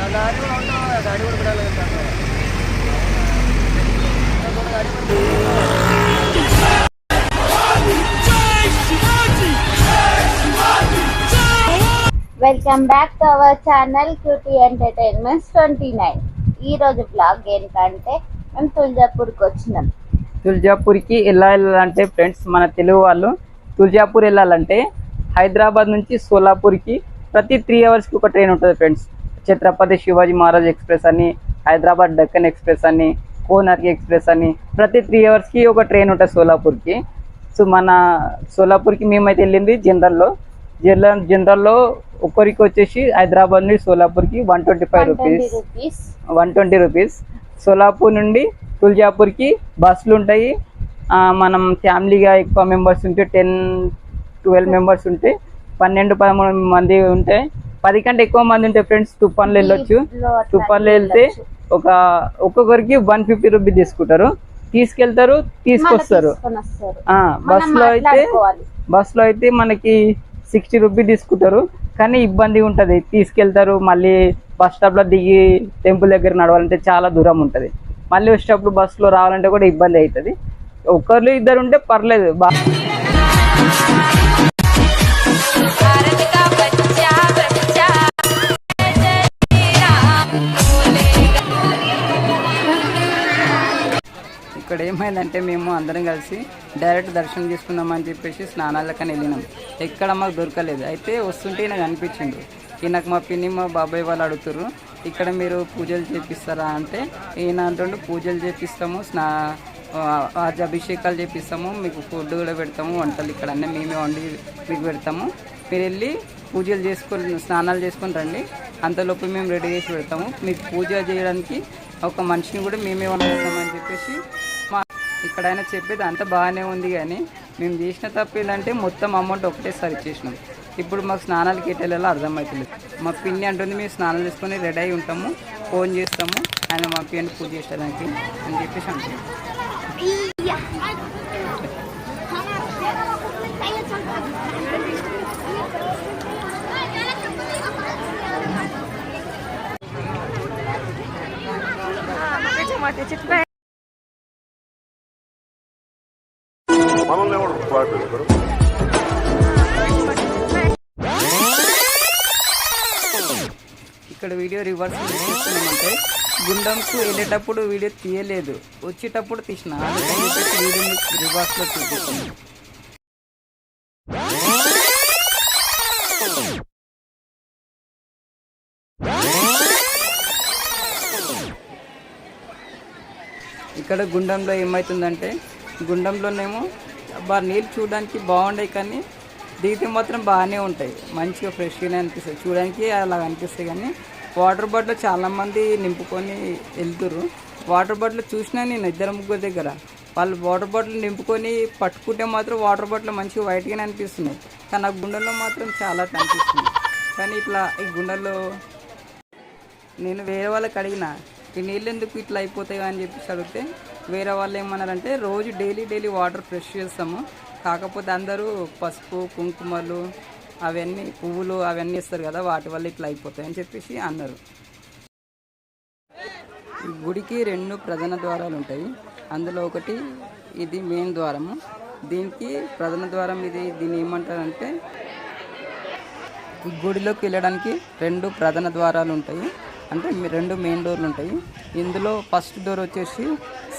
Welcome back to our channel QT entertainments 29. ఈ రోజు blog ఏంటంటే మేము తుల్జాపూర్కి వచ్చినాం. తుల్జాపూర్కి ఎలా వెళ్ళాలంటే ఫ్రెండ్స్, మన తెలుగు వాళ్ళు తుల్జాపూర్ వెళ్ళాలంటే హైదరాబాద్ నుంచి సోలాపూర్కి ప్రతి 3 అవర్స్కి ఒక ట్రైన్ ఉంటుంది ఫ్రెండ్స్. ఛత్రపతి శివాజీ మహారాజ్ ఎక్స్ప్రెస్ అని, హైదరాబాద్ డక్కన్ ఎక్స్ప్రెస్ అని, కోనార్కి ఎక్స్ప్రెస్ అని ప్రతి 3 అవర్స్కి ఒక ట్రైన్ ఉంటుంది సోలాపూర్కి. సో మన సోలాపూర్కి మేమైతే వెళ్ళింది జనరల్లో ఒక్కరికి వచ్చేసి హైదరాబాద్ నుండి సోలాపూర్కి 120 రూపీస్. సోలాపూర్ నుండి తుల్జాపూర్కి బస్సులు ఉంటాయి. మనం ఫ్యామిలీగా ఎక్కువ మెంబర్స్ ఉంటే 10-12 మెంబర్స్ ఉంటే 12-13 మంది ఉంటే 10 కంటే ఎక్కువ మంది ఉంటే ఫ్రెండ్స్ తుఫాన్లో వెళ్ళొచ్చు. తుఫాన్లో వెళ్తే ఒక్కొక్కరికి 150 రూపీస్ తీసుకుంటారు, తీసుకెళ్తారు, తీసుకొస్తారు. బస్సులో అయితే మనకి 60 రూపీస్ తీసుకుంటారు. కానీ ఇబ్బంది ఉంటుంది, తీసుకెళ్తారు. మళ్ళీ బస్ స్టాప్లో దిగి టెంపుల్ దగ్గర నడవాలంటే చాలా దూరం ఉంటుంది. మళ్ళీ వచ్చేటప్పుడు బస్సులో రావాలంటే కూడా ఇబ్బంది అవుతుంది. ఒకరు ఇద్దరు ఉంటే పర్లేదు. ఇక్కడ ఏమైందంటే మేము అందరం కలిసి డైరెక్ట్ దర్శనం చేసుకుందామని చెప్పేసి స్నానాలకని వెళ్ళినాం. ఎక్కడ మాకు దొరకలేదు. అయితే వస్తుంటే నాకు అనిపించింది. నాకు మా పిన్ని మా బాబాయ్ వాళ్ళు అడుగుతారు, ఇక్కడ మీరు పూజలు చేపిస్తారా అంటే ఈయన అంటుండే పూజలు చేపిస్తాము, అభిషేకాలు చేపిస్తాము, మీకు ఫుడ్ కూడా పెడతాము, వంటలు ఇక్కడ అన్నీ మేమే వండి మీకు పెడతాము, మీరు వెళ్ళి పూజలు చేసుకొని స్నానాలు చేసుకొని రండి, అంతలోపు మేము రెడీ చేసి పెడతాము, మీకు పూజ చేయడానికి ఒక మనిషిని కూడా మేమే వండిస్తామని చెప్పేసి ఇక్కడ ఆయన చెప్పేది అంత బాగానే ఉంది. కానీ మేము చేసిన తప్పు ఏంటంటే మొత్తం అమౌంట్ ఒకటేసారి ఇచ్చేసినాం. ఇప్పుడు మాకు స్నానాలకి ఎట్టేలా అర్థమవుతుంది. మా పిన్ని అంటుంది మేము స్నానాలు చేసుకొని రెడీ అయి ఉంటాము, ఫోన్ చేస్తాము ఆయన మా పిన్ని పూజ చేసేదానికి అని చెప్పేసి అంటుంది. ఇక్కడ వీడియో రివర్స్ చేస్తున్నామంటే గుండంకు వెళ్ళేటప్పుడు వీడియో తీయలేదు, వచ్చేటప్పుడు తీసిన వీడియో రివర్స్లో చూపిస్తాను. ఇక్కడ గుండంలో ఏమవుతుందంటే గుండంలోనేమో నీళ్ళు చూడడానికి బాగుంటాయి, కానీ దిగితే మాత్రం బాగానే ఉంటాయి, మంచిగా ఫ్రెష్గానే అనిపిస్తాయి, చూడడానికి అలా అనిపిస్తాయి. కానీ వాటర్ బాటిల్ చాలామంది నింపుకొని వెళ్తురు. వాటర్ బాటిల్ చూసినా నేను 2-3 దగ్గర వాళ్ళు వాటర్ బాటిల్ నింపుకొని పట్టుకుంటే మాత్రం వాటర్ బాటిల్ మంచిగా వైట్గానే అనిపిస్తున్నాయి, కానీ ఆ గుండెల్లో మాత్రం చాలా అనిపిస్తుంది. కానీ ఇట్లా ఈ గుండెల్లో నేను వేరే వాళ్ళకి అడిగిన ఈ నీళ్ళు ఎందుకు ఇట్లా అయిపోతాయి అని చెప్పేసి అడిగితే వేరే వాళ్ళు ఏమన్నారంటే రోజు డైలీ వాటర్ ఫ్రెష్ చేస్తాము, కాకపోతే అందరూ పసుపు కుంకుమలు అవన్నీ పువ్వులు అవన్నీ ఇస్తారు కదా, వాటి వల్ల ఇట్లా అయిపోతాయి అని చెప్పేసి అన్నారు. ఈ గుడికి 2 ప్రధాన ద్వారాలు ఉంటాయి. అందులో ఒకటి ఇది మెయిన్ ద్వారము. దీనికి ప్రధాన ద్వారం దీన్ని ఏమంటారంటే ఈ గుడిలోకి వెళ్ళడానికి 2 ప్రధాన ద్వారాలు ఉంటాయి, అంటే 2 మెయిన్ డోర్లు ఉంటాయి. ఇందులో ఫస్ట్ డోర్ వచ్చేసి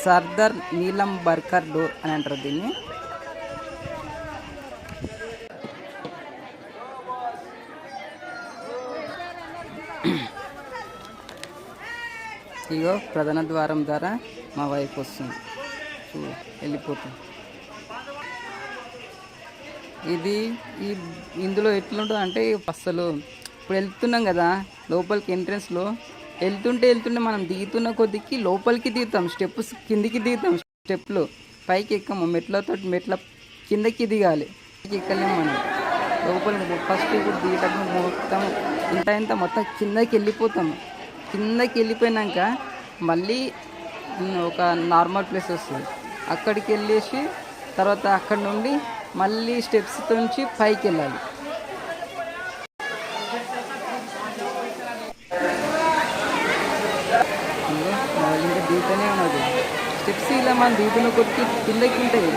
సర్దార్ నీలం బర్కర్ డోర్ అని అంటారు దీన్ని. ఇగో ప్రధాన ద్వారం ద్వారా మా వైఫ్ వస్తుంది, వెళ్ళిపోతుంది. ఇందులో ఎట్లుంటుంది అంటే అసలు ఇప్పుడు వెళ్తున్నాం కదా లోపలికి ఎంట్రన్స్లో వెళ్తుంటే మనం దిగుతున్న కొద్దికి లోపలికి దిగుతాం, స్టెప్స్ కిందికి దిగుతాం, స్టెప్లు పైకి ఎక్కము, మెట్ల కిందకి దిగాలి, పైకి ఎక్కలేము మనం లోపలికి. ఫస్ట్ ఇప్పుడు దిగేటప్పుడు మొత్తం మొత్తం కిందకి వెళ్ళిపోతాము. కిందకి వెళ్ళిపోయినాక మళ్ళీ ఒక నార్మల్ ప్లేస్ వస్తుంది, అక్కడికి వెళ్ళేసి తర్వాత అక్కడ నుండి మళ్ళీ స్టెప్స్ నుంచి పైకి వెళ్ళాలి. స్టెప్స్ ఇలా మనం దిగుతున్న కొద్దికి కిందకి ఉంటాయి.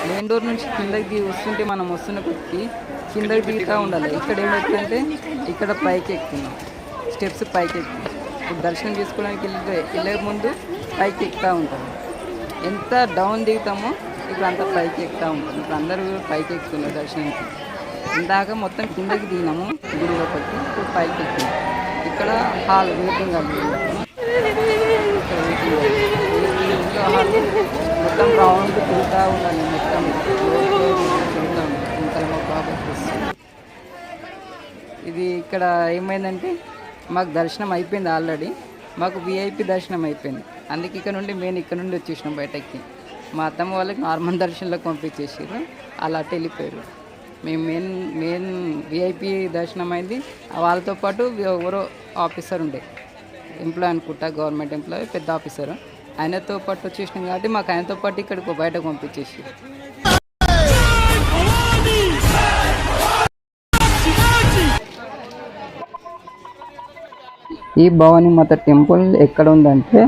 మెయిన్ డోర్ నుంచి కిందకి వస్తుంటే మనం వస్తున్న కొద్దికి కిందకి దిగుతూ ఉండాలి. ఇక్కడ ఏమవుతుందంటే ఇక్కడ పైకి ఎక్కుతున్నాం, స్టెప్స్ పైకి ఎక్కుతున్నాం. ఇప్పుడు దర్శనం చేసుకోవడానికి వెళ్ళే ముందు పైకి ఎక్కుతూ ఉంటాం. ఎంత డౌన్ దిగుతామో ఇప్పుడు అంత పైకి ఎక్కుతూ ఉంటాం. ఇప్పుడు అందరూ పైకి ఎక్కుతున్నారు దర్శనానికి. ఇందాక మొత్తం కిందకి దిగినాము గుడి లోపలికి, ఇప్పుడు పైకి ఎక్కుతున్నాం. ఇక్కడ హాల్ వెయిటింగ్ హాల్, ఇక్కడ వెయిటింగ్ హాల్ మొత్తం రౌండ్ తిరుగుతూ ఉండాలి. మొత్తం తిరుగుతాం. ఇంకా మా బాబా ఇది ఇక్కడ ఏమైందంటే మాకు దర్శనం అయిపోయింది ఆల్రెడీ, మాకు విఐపి దర్శనం అయిపోయింది. అందుకే ఇక్కడ నుండి మేము ఇక్కడ నుండి వచ్చేసినాం బయటకి. మా అత్తమ్మ వాళ్ళకి నార్మల్ దర్శనంలోకి పంపించేసారు, అలా అటు వెళ్ళిపోయారు. మేము మెయిన్ విఐపి దర్శనం అయింది. వాళ్ళతో పాటు ఎవరో ఆఫీసర్ ఉండే, ఎంప్లాయ్ అనుకుంటా, గవర్నమెంట్ ఎంప్లాయ్, పెద్ద ఆఫీసర్. ఆయనతో పాటు వచ్చేసినాం కాబట్టి మాకు ఆయనతో పాటు ఇక్కడికి బయటకు పంపించేసారు. ఈ భవానీ మాత టెంపుల్ ఎక్కడ ఉందంటే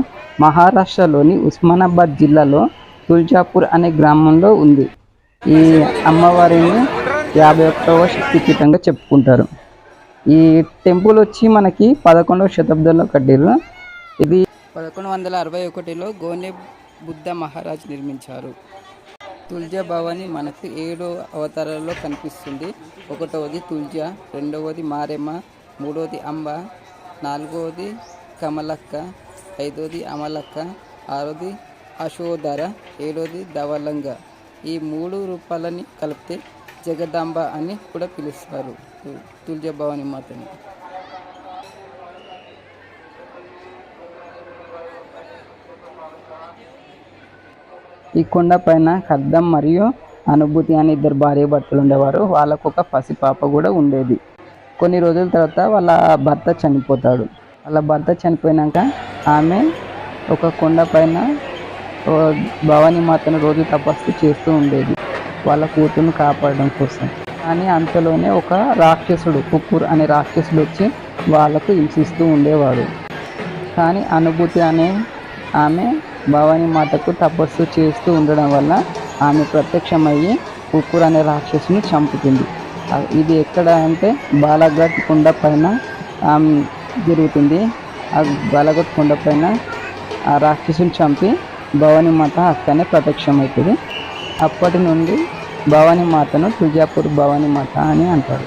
మహారాష్ట్రలోని ఉస్మానాబాద్ జిల్లాలో తుల్జాపూర్ అనే గ్రామంలో ఉంది. ఈ అమ్మవారిని 51వ శక్తిపీఠంగా చెప్పుకుంటారు. ఈ టెంపుల్ వచ్చి మనకి 11వ శతాబ్దంలో కట్టారు. ఇది 1161లో గోనె బుద్ధ మహారాజ్ నిర్మించారు. తుల్జా భవాని మనకు 7 అవతారాల్లో కనిపిస్తుంది. 1వది తుల్జా, 2వది మారెమ్మ, 3వది అంబ, 4వది కమలక్క, 5వది అమలక్క, 6వది అశోధర, 7వది ధవలంగ. ఈ 3 రూపాలని కలిపితే జగదాంబ అని కూడా పిలుస్తారు తుల్జా భవాని మాతని. ఈ కొండ పైన ఖడ్డం మరియు అనుభూతి అని 2 భార్య భర్తలు ఉండేవారు. వాళ్ళకు ఒక పసిపాప కూడా ఉండేది. కొన్ని రోజుల తర్వాత వాళ్ళ భర్త చనిపోతాడు. వాళ్ళ భర్త చనిపోయినాక ఆమె ఒక కొండ పైన భవానీ మాతను రోజు తపస్సు చేస్తూ ఉండేది వాళ్ళ కూతురును కాపాడడం కోసం. కానీ అంతలోనే ఒక రాక్షసుడు, కుక్కుర్ అనే రాక్షసుడు వచ్చి వాళ్ళకు హింసిస్తూ ఉండేవాడు. కానీ అనుభూతి అనే ఆమె భవానీ మాతకు తపస్సు చేస్తూ ఉండడం వల్ల ఆమె ప్రత్యక్షమయ్యి కుక్కుర్ అనే రాక్షసుని చంపుతుంది. ఇది ఎక్కడ అంటే బాలాఘాట్ కొండ పైన జరుగుతుంది. ఆ బాలాఘాట్ కొండ పైన ఆ రాక్షసుని చంపి భవానీ మాత అక్కడనే ప్రత్యక్షమవుతుంది. అప్పటి నుండి భవానీ మాతను తుల్జాపూర్ భవానీ మాత అని అంటారు.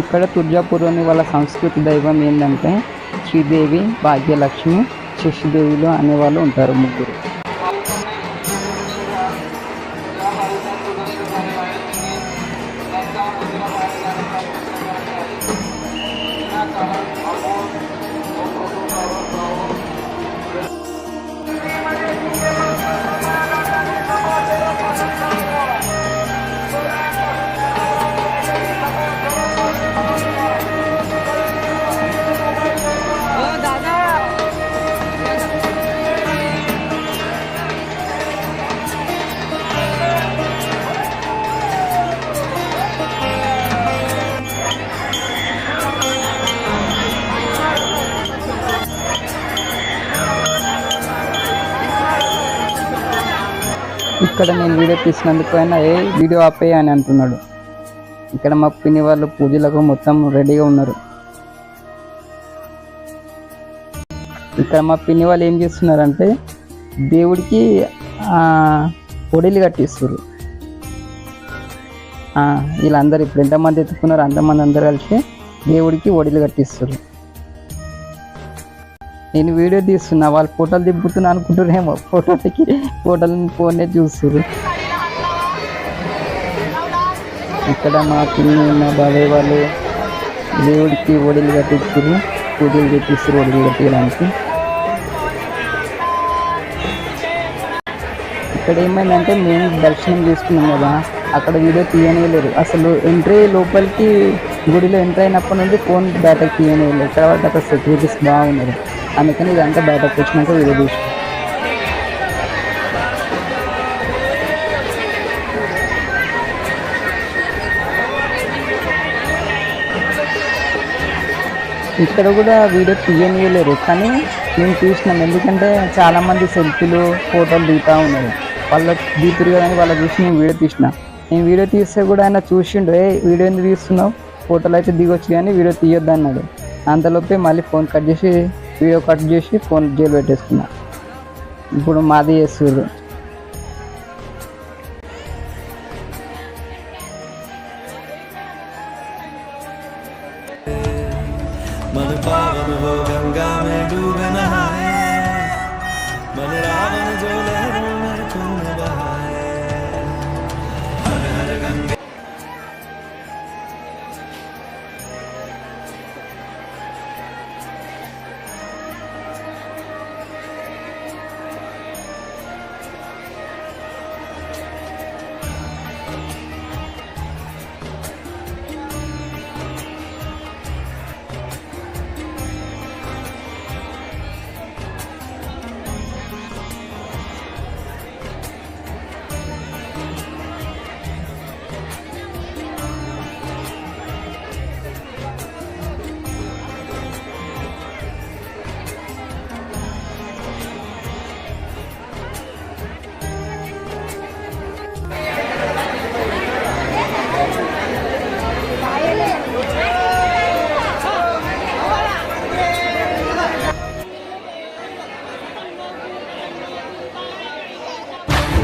ఇక్కడ తుల్జాపూర్లోని వాళ్ళ సంస్కృతి దైవం ఏంటంటే శ్రీదేవి, భాగ్యలక్ష్మి, శశిదేవిలు అనేవాళ్ళు ఉంటారు, 3. ఇక్కడ నేను వీడియో తీసినందుకు అయినా వీడియో ఆపేయి అని అంటున్నాడు. ఇక్కడ మా పిన్ని వాళ్ళు పూజలకు మొత్తం రెడీగా ఉన్నారు. ఇక్కడ మా పిన్ని వాళ్ళు ఏం చేస్తున్నారంటే దేవుడికి పొడిలు కట్టిస్తారు. వీళ్ళందరూ ఇప్పుడు ఎంతమంది ఎత్తుకున్నారు అంతమంది అందరు కలిసి దేవుడికి ఒడిలు కట్టిస్తారు. నేను వీడియో తీస్తున్నా, వాళ్ళు ఫోటోలు దింపుతున్నా అనుకుంటున్నారేమో, ఫోటోలను ఫోనే చూస్తారు. ఇక్కడ మా పిన్ని మా బాబాయ్ వాళ్ళు దేవుడికి ఒడిలు కట్టించారు, పూజలు చేపిస్తారు ఒడిలు కట్టడానికి. ఇక్కడ ఏమైందంటే మేము దర్శనం చేసుకున్నాం కదా, అక్కడ వీడియో తీయనివ్వలేరు అసలు. ఎంట్రీ లోపలికి గుడిలో ఎంట్రీ అయినప్పటి నుండి ఫోన్ బయటకు తీయనివ్వలేదు. తర్వాత అక్కడ సెక్యూరిటీస్ బాగున్నారు, అందుకని ఇదంతా బయటకు వచ్చినాక వీడియో తీసుకున్నాం. ఇక్కడ కూడా వీడియో తీయనివ్వలేరు, కానీ మేము చూసినాం, ఎందుకంటే చాలామంది సెల్ఫీలు ఫోటోలు దిగుతూ ఉన్నారు. వాళ్ళ దిగుతారు కదా అని వాళ్ళ చూసి నేను వీడియో తీసిన. నేను వీడియో తీస్తే కూడా ఆయన చూసిండు, వీడియో ఎందుకు తీస్తున్నావు, ఫోటోలు అయితే దిగొచ్చు కానీ వీడియో తీయొద్దు అన్నాడు. అంతలోపే మళ్ళీ ఫోన్ కట్ చేసి వీడియో కట్ చేసి ఫోన్ జైలు పెట్టేసుకున్నా. ఇప్పుడు మాది చేస్తున్నారు. मन पावन हो गंगा में डूब नहाए, मन रावण जो लहरों में खून बहाए। हर हर गंगे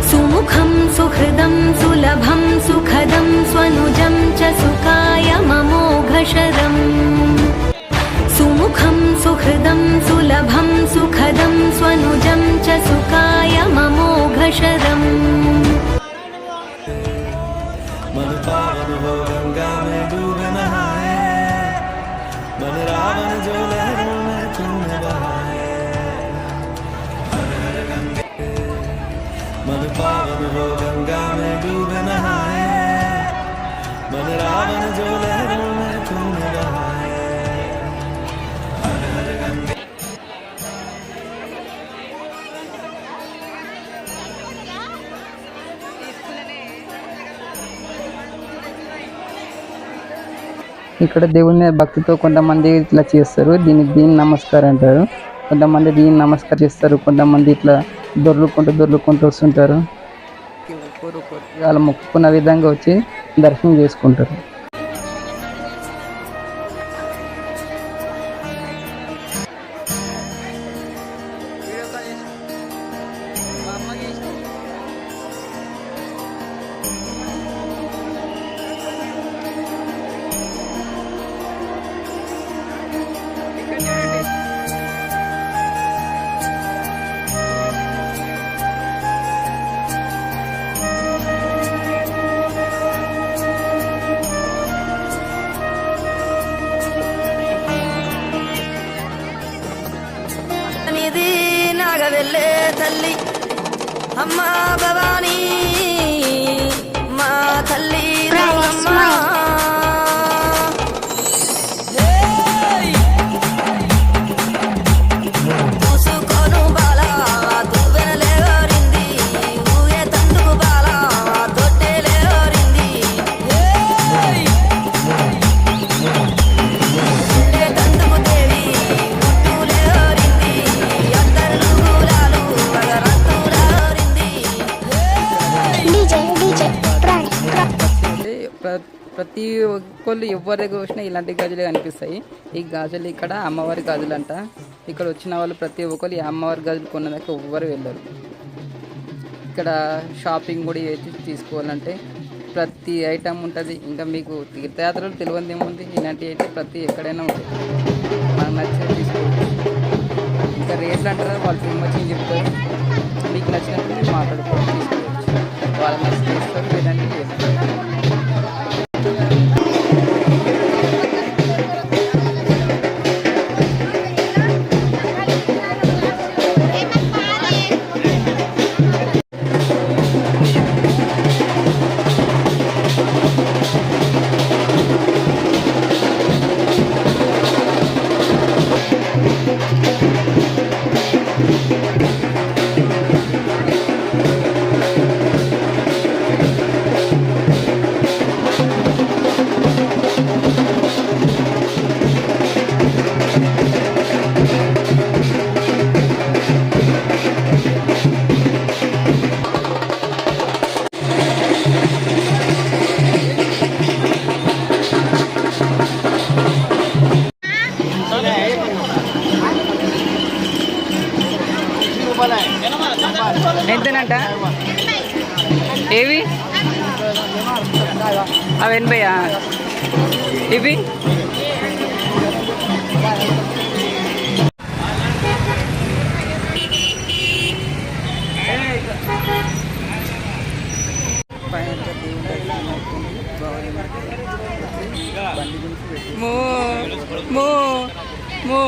सुमुखं सुहृदं सुलभं सुखदं स्वनुजं च सुखाय ममोघशरम् सुमुखं सुहृदं सुलभं सुखदं स्वनुजं च सुखाय ममोघशरम् मन पावन हो गंगा में डूब नहाए, मन रावण जो लहरों में खून बहाए। हर हर गंगे मन पावन हो गंगा में डूब नहाए, मन रावण जो लहरों में खून बहाए। हर हर गंगे ఇక్కడ దేవుని మీద భక్తితో కొంతమంది ఇట్లా చేస్తారు, దీన్ని నమస్కారం అంటారు. కొంతమంది దీన్ని నమస్కారం చేస్తారు, కొంతమంది ఇట్లా దొర్లుకుంటూ వస్తుంటారు. వాళ్ళు మొక్కుకున్న విధంగా వచ్చి దర్శనం చేసుకుంటారు. నిధి నాగవెల్లే తల్లి అమ్మ భవానీ మా తల్లి రంగమ్మ. చూసుకోను బాల దువ్వెనలేవరింది, ఊగే తందుకు బాల తొట్టెలేవరింది. ఊగే తందుకు దేవి గుట్టులేవరింది, అందరు గులాలు పగరంతులారింది. ప్రతి ఒక్కళ్ళు ఎవరి దగ్గర వచ్చినా ఇలాంటి గాజులే కనిపిస్తాయి. ఈ గాజులు ఇక్కడ అమ్మవారి గాజులు అంట. ఇక్కడ వచ్చిన వాళ్ళు ప్రతి ఒక్కరు ఈ అమ్మవారి గాజులు కొన్నదాకా ఎవ్వరు వెళ్ళరు. ఇక్కడ షాపింగ్ కూడా ఏది తీసుకోవాలంటే ప్రతి ఐటమ్ ఉంటుంది. ఇంకా మీకు తీర్థయాత్రలు తెలియదు ఏముంది, ఇలాంటివి అయితే ప్రతి ఎక్కడైనా ఉంటాయి. మనకు నచ్చినవి తీసుకోవచ్చు. ఇంకా రేట్లు అంటారా, వాళ్ళు ఫేమస్ చెప్తారు, మీకు నచ్చినట్టు మీరు మాట్లాడుకోవచ్చు, తీసుకోవచ్చు. వాళ్ళ నచ్చి చేస్తారు, లేదంటే చేస్తారు. ఎంతనంట ఏవి అవి 80. ఇవి మో మో మో